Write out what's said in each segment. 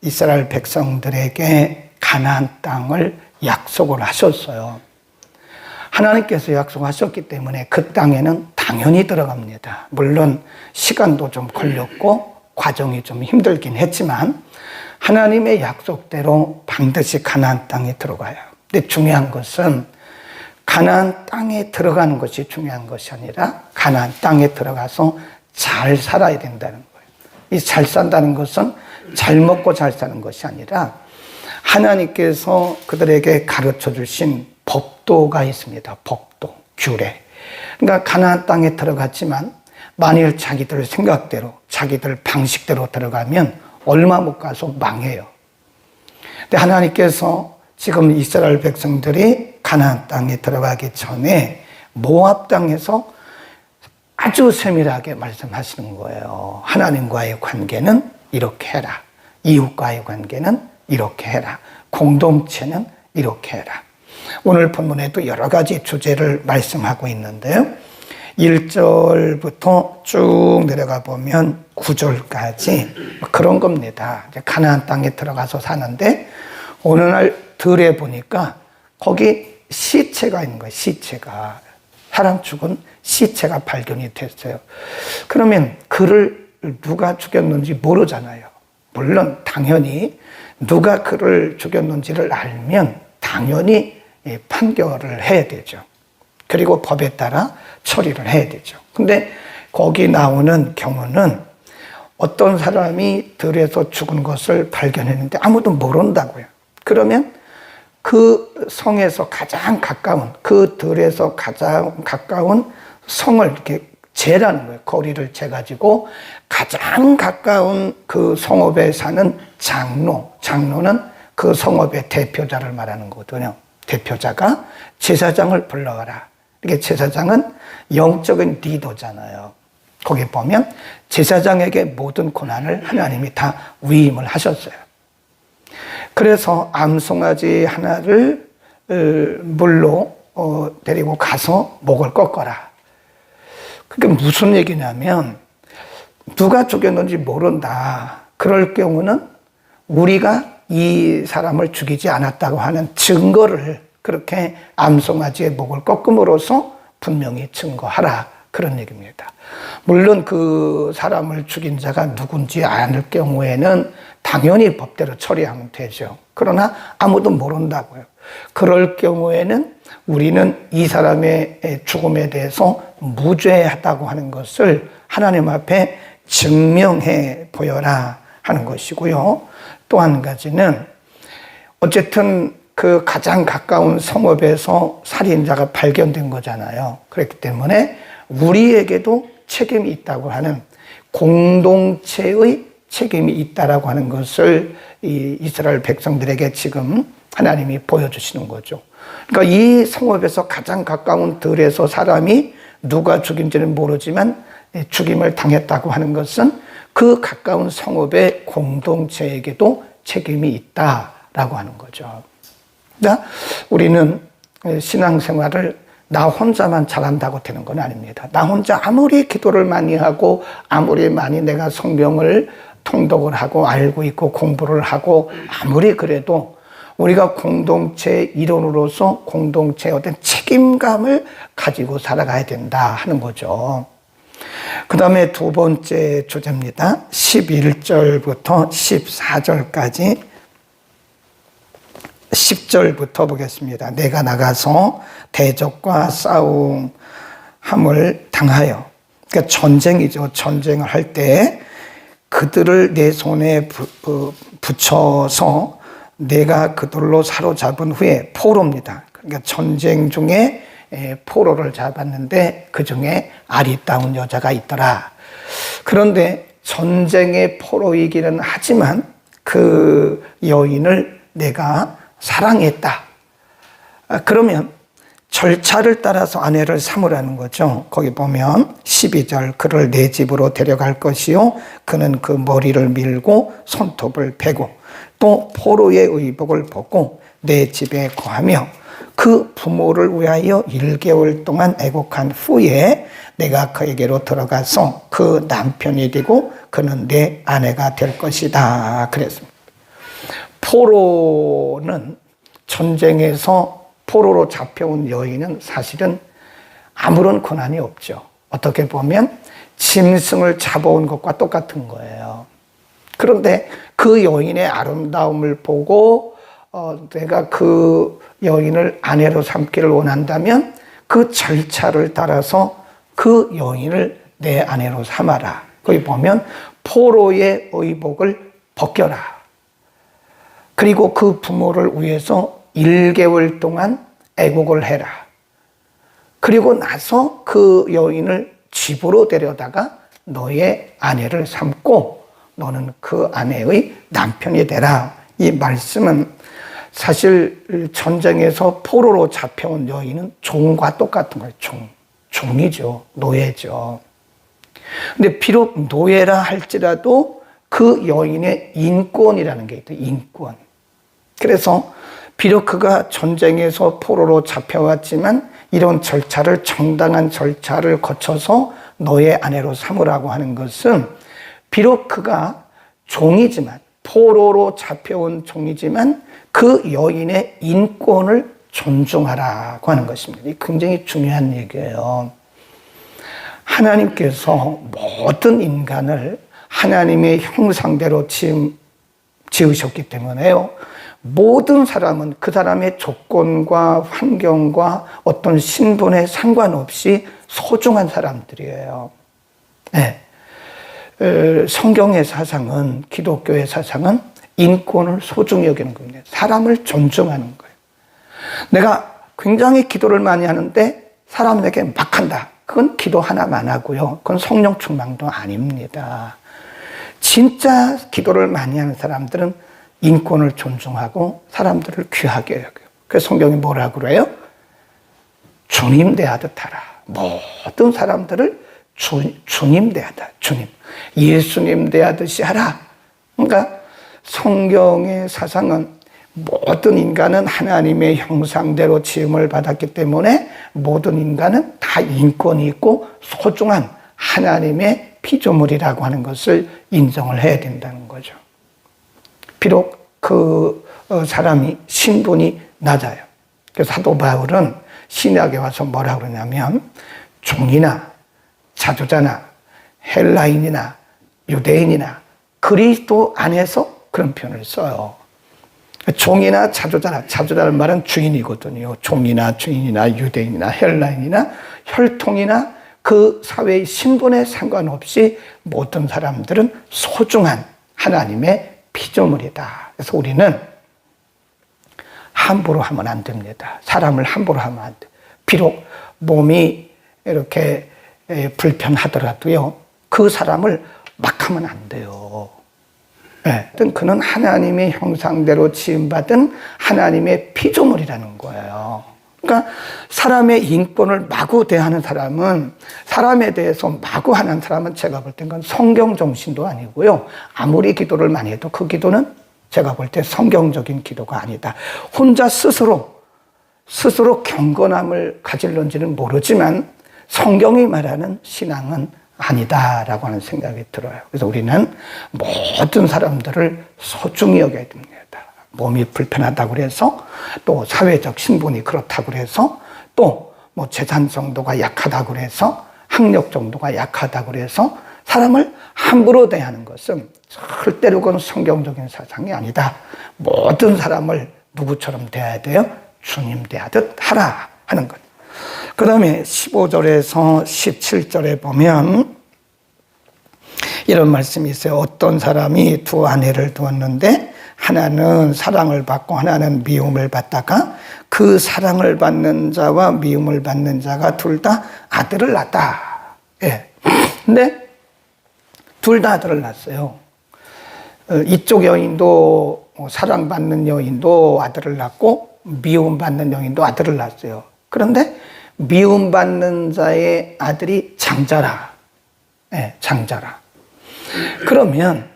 이스라엘 백성들에게 가나안 땅을 약속을 하셨어요. 하나님께서 약속하셨기 때문에 그 땅에는 당연히 들어갑니다. 물론 시간도 좀 걸렸고 과정이 좀 힘들긴 했지만 하나님의 약속대로 반드시 가나안 땅에 들어가요. 근데 중요한 것은 가나안 땅에 들어가는 것이 중요한 것이 아니라 가나안 땅에 들어가서 잘 살아야 된다는 거예요. 이 잘 산다는 것은 잘 먹고 잘 사는 것이 아니라 하나님께서 그들에게 가르쳐 주신 법도가 있습니다. 법도, 규례. 그러니까 가나안 땅에 들어갔지만 만일 자기들 생각대로, 자기들 방식대로 들어가면 얼마 못 가서 망해요. 근데 하나님께서 지금 이스라엘 백성들이 가나안 땅에 들어가기 전에 모압 땅에서 아주 세밀하게 말씀하시는 거예요. 하나님과의 관계는 이렇게 해라. 이웃과의 관계는 이렇게 해라. 공동체는 이렇게 해라. 오늘 본문에도 여러 가지 주제를 말씀하고 있는데요. 1절부터 쭉 내려가 보면 9절까지 그런 겁니다. 가나안 땅에 들어가서 사는데 어느 날 들에 보니까 거기 시체가 있는 거예요. 시체가. 사람 죽은 시체가 발견이 됐어요. 그러면 그를 누가 죽였는지 모르잖아요. 물론 당연히 누가 그를 죽였는지를 알면 당연히 판결을 해야 되죠. 그리고 법에 따라 처리를 해야 되죠. 근데 거기 나오는 경우는 어떤 사람이 들에서 죽은 것을 발견했는데 아무도 모른다고요. 그러면 그 성에서 가장 가까운, 그 들에서 가장 가까운 성을 이렇게 재라는 거예요. 거리를 재가지고 가장 가까운 그 성읍에 사는 장로, 장로는 그 성읍의 대표자를 말하는 거거든요. 대표자가 제사장을 불러와라. 이게 제사장은 영적인 리더잖아요. 거기 보면 제사장에게 모든 고난을 하나님이 다 위임을 하셨어요. 그래서 암송아지 하나를 물로 데리고 가서 목을 꺾어라. 그게 무슨 얘기냐면 누가 죽였는지 모른다. 그럴 경우는 우리가 이 사람을 죽이지 않았다고 하는 증거를 그렇게 암송아지의 목을 꺾음으로써 분명히 증거하라. 그런 얘기입니다. 물론 그 사람을 죽인 자가 누군지 아는 경우에는 당연히 법대로 처리하면 되죠. 그러나 아무도 모른다고요. 그럴 경우에는 우리는 이 사람의 죽음에 대해서 무죄하다고 하는 것을 하나님 앞에 증명해 보여라 하는 것이고요. 또 한 가지는 어쨌든 그 가장 가까운 성읍에서 살인자가 발견된 거잖아요. 그렇기 때문에 우리에게도 책임이 있다고 하는 공동체의 책임이 있다라고 하는 것을 이 이스라엘 백성들에게 지금 하나님이 보여주시는 거죠. 그러니까 이 성읍에서 가장 가까운 들에서 사람이 누가 죽인지는 모르지만 죽임을 당했다고 하는 것은 그 가까운 성읍의 공동체에게도 책임이 있다라고 하는 거죠. 그러니까 우리는 신앙생활을 나 혼자만 잘한다고 되는 건 아닙니다. 나 혼자 아무리 기도를 많이 하고 아무리 많이 내가 성경을 통독을 하고 알고 있고 공부를 하고 아무리 그래도 우리가 공동체 일원으로서 공동체의 어떤 책임감을 가지고 살아가야 된다 하는 거죠. 그 다음에 두 번째 주제입니다. 11절부터 14절까지 10절부터 보겠습니다. 내가 나가서 대적과 싸움을 당하여, 그러니까 전쟁이죠. 전쟁을 할 때 그들을 내 손에 붙여서 내가 그들로 사로잡은 후에 포로입니다. 그러니까 전쟁 중에 포로를 잡았는데 그 중에 아리따운 여자가 있더라. 그런데 전쟁의 포로이기는 하지만 그 여인을 내가 사랑했다. 그러면 절차를 따라서 아내를 삼으라는 거죠. 거기 보면 12절 그를 내 집으로 데려갈 것이요 그는 그 머리를 밀고 손톱을 베고 또 포로의 의복을 벗고 내 집에 거하며 그 부모를 위하여 1개월 동안 애곡한 후에 내가 그에게로 들어가서 그 남편이 되고 그는 내 아내가 될 것이다. 그랬습니다. 포로는 전쟁에서 포로로 잡혀온 여인은 사실은 아무런 권한이 없죠. 어떻게 보면 짐승을 잡아온 것과 똑같은 거예요. 그런데 그 여인의 아름다움을 보고 내가 그 여인을 아내로 삼기를 원한다면 그 절차를 따라서 그 여인을 내 아내로 삼아라. 거기 보면 포로의 의복을 벗겨라. 그리고 그 부모를 위해서 1개월 동안 애국을 해라. 그리고 나서 그 여인을 집으로 데려다가 너의 아내를 삼고 너는 그 아내의 남편이 되라. 이 말씀은 사실 전쟁에서 포로로 잡혀온 여인은 종과 똑같은 거예요. 종이죠. 노예죠. 근데 비록 노예라 할지라도 그 여인의 인권이라는 게 있대요. 인권. 그래서 비록 그가 전쟁에서 포로로 잡혀왔지만 이런 절차를, 정당한 절차를 거쳐서 너의 아내로 삼으라고 하는 것은 비록 그가 종이지만, 포로로 잡혀온 종이지만 그 여인의 인권을 존중하라고 하는 것입니다. 이 굉장히 중요한 얘기예요. 하나님께서 모든 인간을 하나님의 형상대로 지으셨기 때문에요. 모든 사람은 그 사람의 조건과 환경과 어떤 신분에 상관없이 소중한 사람들이에요. 네. 성경의 사상은, 기독교의 사상은 인권을 소중히 여기는 겁니다. 사람을 존중하는 거예요. 내가 굉장히 기도를 많이 하는데 사람에게 막 한다. 그건 기도 하나만 하고요. 그건 성령 충만도 아닙니다. 진짜 기도를 많이 하는 사람들은 인권을 존중하고 사람들을 귀하게 여겨요. 그래서 성경이 뭐라고 그래요? 주님 대하듯 하라. 모든 사람들을 주님 대하다. 주님. 예수님 대하듯이 하라. 그러니까 성경의 사상은 모든 인간은 하나님의 형상대로 지음을 받았기 때문에 모든 인간은 다 인권이 있고 소중한 하나님의 피조물이라고 하는 것을 인정을 해야 된다는 거죠. 비록 그 사람이 신분이 낮아요. 그래서 사도 바울은 신약에 와서 뭐라 그러냐면 종이나 자주자나 헬라인이나 유대인이나 그리스도 안에서 그런 표현을 써요. 종이나 자주자나, 자주자는 말은 주인이거든요. 종이나 주인이나 유대인이나 헬라인이나 혈통이나 그 사회의 신분에 상관없이 모든 사람들은 소중한 하나님의 피조물이다. 그래서 우리는 함부로 하면 안 됩니다. 사람을 함부로 하면 안 돼. 비록 몸이 이렇게 불편하더라도요, 그 사람을 막 하면 안 돼요. 네. 그는 하나님의 형상대로 지음받은 하나님의 피조물이라는 거예요. 그러니까 사람의 인권을 마구 대하는 사람은, 사람에 대해서 마구 하는 사람은 제가 볼 땐 그건 성경 정신도 아니고요. 아무리 기도를 많이 해도 그 기도는 제가 볼 때 성경적인 기도가 아니다. 혼자 스스로 경건함을 가질런지는 모르지만 성경이 말하는 신앙은 아니다라고 하는 생각이 들어요. 그래서 우리는 모든 사람들을 소중히 여겨야 됩니다. 몸이 불편하다고 그래서, 또 사회적 신분이 그렇다고 그래서, 또 뭐 재산 정도가 약하다고 그래서, 학력 정도가 약하다고 그래서 사람을 함부로 대하는 것은 절대로 그건 성경적인 사상이 아니다. 모든 사람을 누구처럼 대해야 돼요? 주님 대하듯 하라 하는 것. 그 다음에 15절에서 17절에 보면 이런 말씀이 있어요. 어떤 사람이 두 아내를 두었는데 하나는 사랑을 받고 하나는 미움을 받다가 그 사랑을 받는 자와 미움을 받는 자가 둘 다 아들을 낳았다. 예. 근데 둘 다 아들을 낳았어요. 이쪽 여인도, 사랑받는 여인도 아들을 낳고 미움받는 여인도 아들을 낳았어요. 그런데 미움받는 자의 아들이 장자라. 네, 장자라. 그러면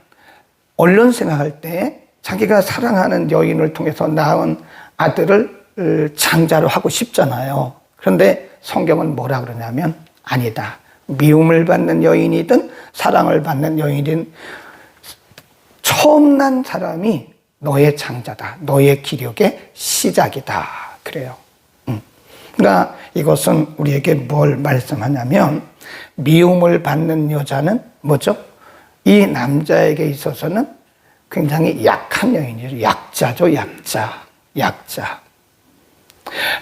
얼른 생각할 때 자기가 사랑하는 여인을 통해서 낳은 아들을 장자로 하고 싶잖아요. 그런데 성경은 뭐라 그러냐면 아니다. 미움을 받는 여인이든 사랑을 받는 여인이든 처음 난 사람이 너의 장자다. 너의 기력의 시작이다. 그래요. 그러니까 이것은 우리에게 뭘 말씀하냐면 미움을 받는 여자는 뭐죠? 이 남자에게 있어서는 굉장히 약한 여인이죠. 약자죠. 약자.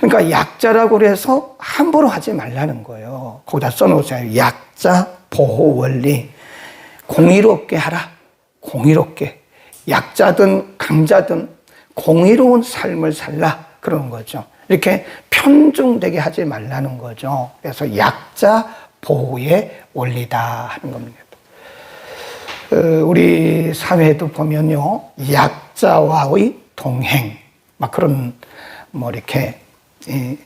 그러니까 약자라고 해서 함부로 하지 말라는 거예요. 거기다 써놓으세요. 약자 보호 원리. 공의롭게 하라. 공의롭게. 약자든 강자든 공의로운 삶을 살라. 그런 거죠. 이렇게 편중되게 하지 말라는 거죠. 그래서 약자 보호의 원리다 하는 겁니다. 우리 사회도 보면요, 약자와의 동행, 막 그런 뭐 이렇게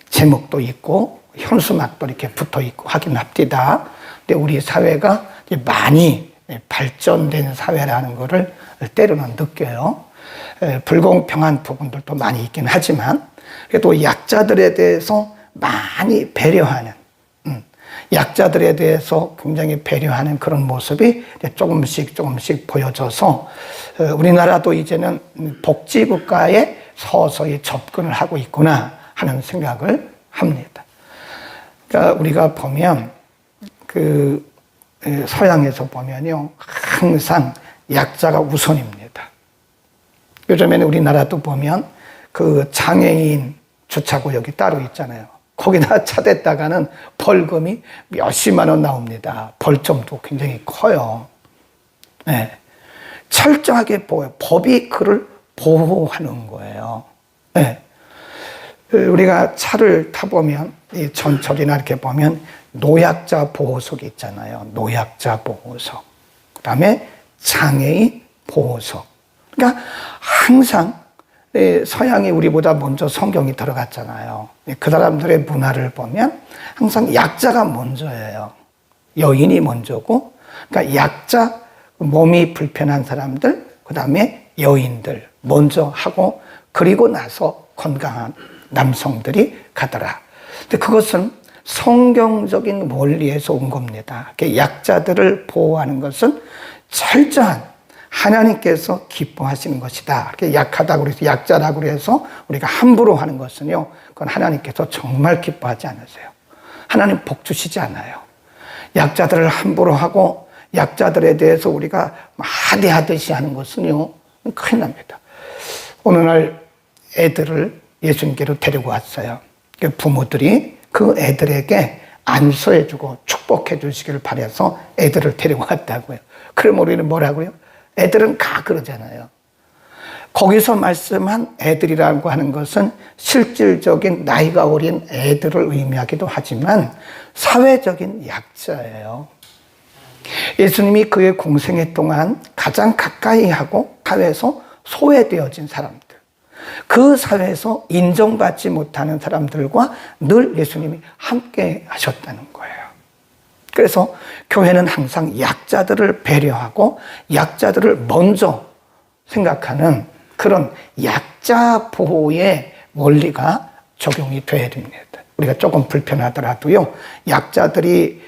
제목도 있고 현수막도 이렇게 붙어 있고 하긴 합디다. 근데 우리 사회가 많이 발전된 사회라는 것을 때로는 느껴요. 불공평한 부분들도 많이 있긴 하지만 그래도 약자들에 대해서 많이 배려하는, 약자들에 대해서 굉장히 배려하는 그런 모습이 조금씩 보여져서 우리나라도 이제는 복지국가에 서서히 접근을 하고 있구나 하는 생각을 합니다. 그러니까 우리가 보면 서양에서 보면요, 항상 약자가 우선입니다. 요즘에는 우리나라도 보면 장애인 주차구역이 따로 있잖아요. 거기다 차 댔다가는 벌금이 몇십만 원 나옵니다. 벌점도 굉장히 커요. 네. 철저하게 보여요. 법이 그를 보호하는 거예요. 네. 우리가 차를 타보면, 이 전철이나 이렇게 보면 노약자 보호석이 있잖아요. 노약자 보호석. 그 다음에 장애인 보호석. 그러니까 항상 서양이 우리보다 먼저 성경이 들어갔잖아요. 그 사람들의 문화를 보면 항상 약자가 먼저예요. 여인이 먼저고, 그러니까 약자, 몸이 불편한 사람들, 그 다음에 여인들 먼저 하고, 그리고 나서 건강한 남성들이 가더라. 근데 그것은 성경적인 원리에서 온 겁니다. 약자들을 보호하는 것은 철저한 하나님께서 기뻐하시는 것이다. 약하다고 해서 약자라고 해서 우리가 함부로 하는 것은요, 그건 하나님께서 정말 기뻐하지 않으세요. 하나님 복 주시지 않아요. 약자들을 함부로 하고 약자들에 대해서 우리가 하대하듯이 하는 것은요, 큰일 납니다. 어느 날 애들을 예수님께로 데리고 왔어요. 부모들이 그 애들에게 안수해주고 축복해 주시기를 바라서 애들을 데리고 왔다고요. 그럼 우리는 뭐라고요? 애들은 가 그러잖아요. 거기서 말씀한 애들이라고 하는 것은 실질적인 나이가 어린 애들을 의미하기도 하지만 사회적인 약자예요. 예수님이 그의 공생애 동안 가장 가까이 하고 사회에서 소외되어진 사람들, 그 사회에서 인정받지 못하는 사람들과 늘 예수님이 함께 하셨다는 거예요. 그래서 교회는 항상 약자들을 배려하고 약자들을 먼저 생각하는 그런 약자 보호의 원리가 적용이 돼야 됩니다. 우리가 조금 불편하더라도요, 약자들이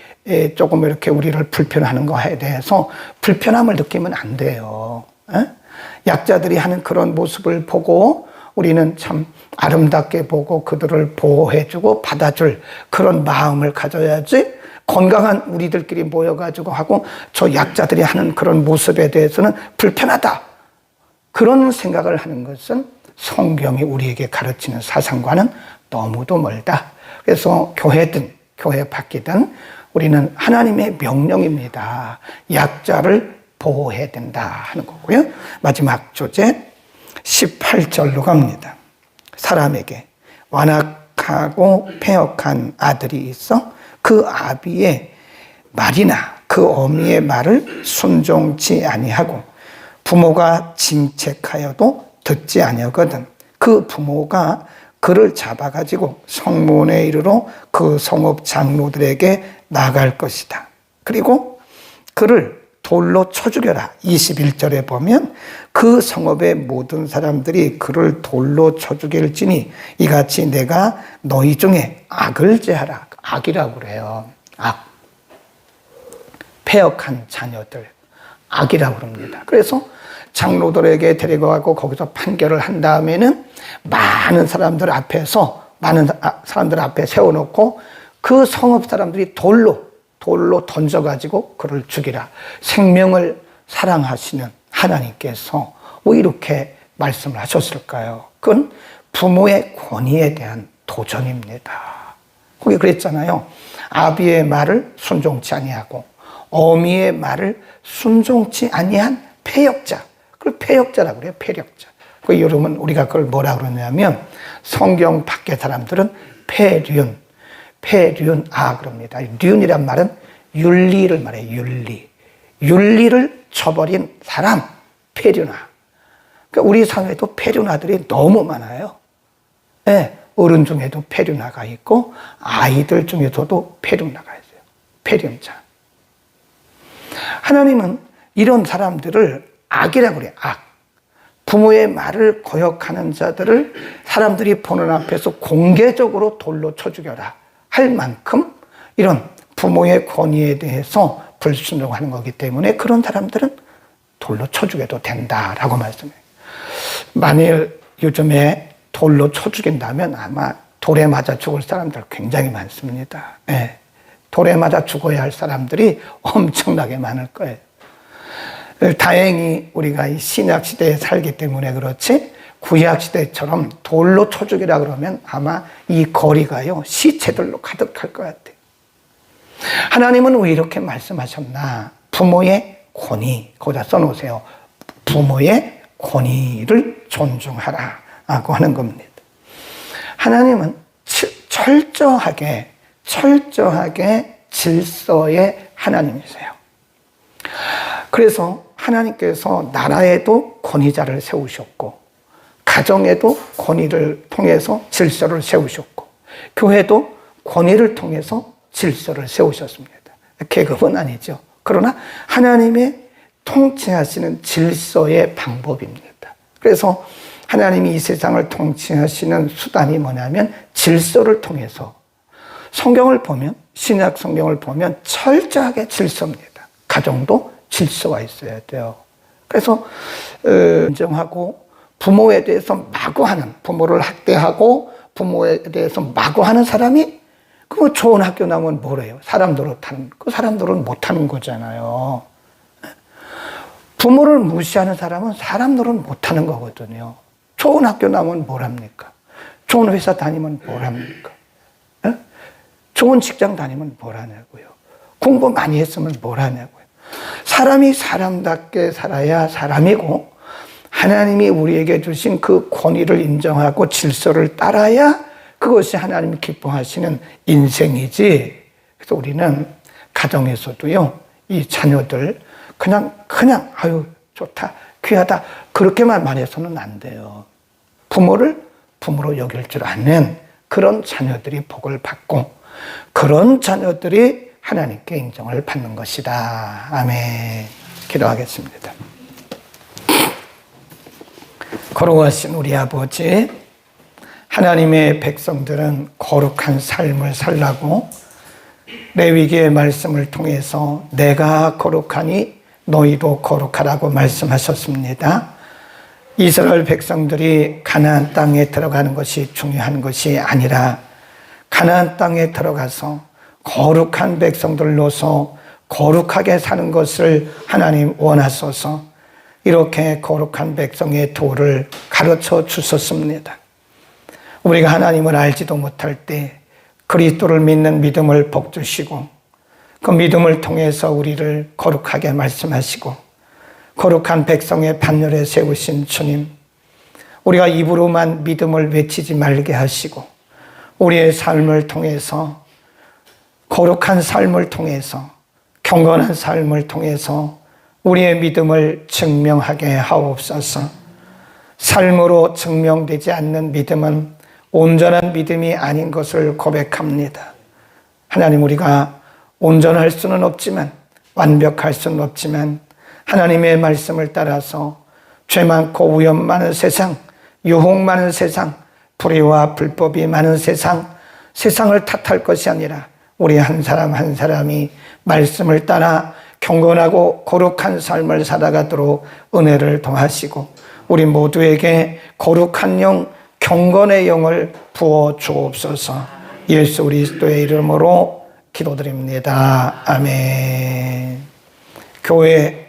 조금 이렇게 우리를 불편하는 거에 대해서 불편함을 느끼면 안 돼요. 약자들이 하는 그런 모습을 보고 우리는 참 아름답게 보고 그들을 보호해주고 받아줄 그런 마음을 가져야지, 건강한 우리들끼리 모여가지고 하고 저 약자들이 하는 그런 모습에 대해서는 불편하다, 그런 생각을 하는 것은 성경이 우리에게 가르치는 사상과는 너무도 멀다. 그래서 교회든 교회 밖이든 우리는 하나님의 명령입니다. 약자를 보호해야 된다 하는 거고요. 마지막 조제 18절로 갑니다. 사람에게 완악하고 패역한 아들이 있어 그 아비의 말이나 그 어미의 말을 순종치 아니하고 부모가 징책하여도 듣지 아니하거든 그 부모가 그를 잡아가지고 성문에 이르러 그 성읍 장로들에게 나갈 것이다. 그리고 그를 돌로 쳐 죽여라. 21절에 보면 그 성읍의 모든 사람들이 그를 돌로 쳐 죽일지니 이같이 내가 너희 중에 악을 제하라. 악이라고 그래요. 악. 패역한 자녀들. 악이라고 그럽니다. 그래서 장로들에게 데리고 가고 거기서 판결을 한 다음에는 많은 사람들 앞에 세워놓고 그 성읍 사람들이 돌로 던져가지고 그를 죽이라. 생명을 사랑하시는 하나님께서 왜 이렇게 말씀을 하셨을까요? 그건 부모의 권위에 대한 도전입니다. 거기 그랬잖아요. 아비의 말을 순종치 아니하고 어미의 말을 순종치 아니한 패역자. 그걸 패역자라고 그래요. 패역자. 그 여러분 우리가 그걸 뭐라 그러냐면 성경 밖의 사람들은 패륜 그럽니다. 륜이란 말은 윤리를 말해요. 윤리를 저버린 사람 패륜아. 그러니까 우리 사회에도 패륜아들이 너무 많아요. 네, 어른 중에도 패륜아가 있고 아이들 중에서도 패륜아가 있어요. 패륜자. 하나님은 이런 사람들을 악이라고 그래요. 악. 부모의 말을 거역하는 자들을 사람들이 보는 앞에서 공개적으로 돌로 쳐 죽여라 할 만큼 이런 부모의 권위에 대해서 불순종하는 거기 때문에 그런 사람들은 돌로 쳐 죽여도 된다라고 말씀해요. 만일 요즘에 돌로 쳐 죽인다면 아마 돌에 맞아 죽을 사람들 굉장히 많습니다. 네. 돌에 맞아 죽어야 할 사람들이 엄청나게 많을 거예요. 다행히 우리가 이 신약 시대에 살기 때문에 그렇지 구약 시대처럼 돌로 쳐 죽이라 그러면 아마 이 거리가요 시체들로 가득할 것 같아요. 하나님은 왜 이렇게 말씀하셨나? 부모의 권위, 거기다 써놓으세요. 부모의 권위를 존중하라고 하는 겁니다. 하나님은 철저하게 질서의 하나님이세요. 그래서 하나님께서 나라에도 권위자를 세우셨고 가정에도 권위를 통해서 질서를 세우셨고 교회도 권위를 통해서 질서를 세우셨습니다. 계급은 아니죠. 그러나 하나님의 통치하시는 질서의 방법입니다. 그래서 하나님이 이 세상을 통치하시는 수단이 뭐냐면 질서를 통해서 성경을 보면 신약 성경을 보면 철저하게 질서입니다. 가정도 질서가 있어야 돼요. 그래서 인정하고 부모에 대해서 마구하는 부모를 학대하고 부모에 대해서 마구하는 사람이 그 좋은 학교 나오면 뭐래요? 사람 노릇하는 그 사람들은 못하는 거잖아요. 부모를 무시하는 사람은 사람 노릇 못하는 거거든요. 좋은 학교 나오면 뭘 합니까? 좋은 회사 다니면 뭘 합니까? 좋은 직장 다니면 뭘 하냐고요? 공부 많이 했으면 뭘 하냐고요? 사람이 사람답게 살아야 사람이고 하나님이 우리에게 주신 그 권위를 인정하고 질서를 따라야 그것이 하나님이 기뻐하시는 인생이지. 그래서 우리는 가정에서도요, 이 자녀들 그냥 아유 좋다, 귀하다 그렇게만 말해서는 안 돼요. 부모를 부모로 여길 줄 아는 그런 자녀들이 복을 받고 그런 자녀들이 하나님께 인정을 받는 것이다. 아멘. 기도하겠습니다. 거룩하신 우리 아버지, 하나님의 백성들은 거룩한 삶을 살라고 레위기의 말씀을 통해서 내가 거룩하니 너희도 거룩하라고 말씀하셨습니다. 이스라엘 백성들이 가나안 땅에 들어가는 것이 중요한 것이 아니라 가나안 땅에 들어가서 거룩한 백성들로서 거룩하게 사는 것을 하나님 원하소서. 이렇게 거룩한 백성의 도를 가르쳐 주셨습니다. 우리가 하나님을 알지도 못할 때 그리스도를 믿는 믿음을 복주시고 그 믿음을 통해서 우리를 거룩하게 말씀하시고 거룩한 백성의 반열에 세우신 주님, 우리가 입으로만 믿음을 외치지 말게 하시고 우리의 삶을 통해서 거룩한 삶을 통해서 경건한 삶을 통해서 우리의 믿음을 증명하게 하옵소서. 삶으로 증명되지 않는 믿음은 온전한 믿음이 아닌 것을 고백합니다. 하나님, 우리가 온전할 수는 없지만 완벽할 수는 없지만 하나님의 말씀을 따라서 죄 많고 위험 많은 세상, 유혹 많은 세상, 불의와 불법이 많은 세상을 탓할 것이 아니라 우리 한 사람 한 사람이 말씀을 따라 경건하고 거룩한 삶을 살아가도록 은혜를 더하시고 우리 모두에게 거룩한 영, 경건의 영을 부어 주옵소서. 예수 그리스도의 이름으로 기도드립니다. 아멘. 교회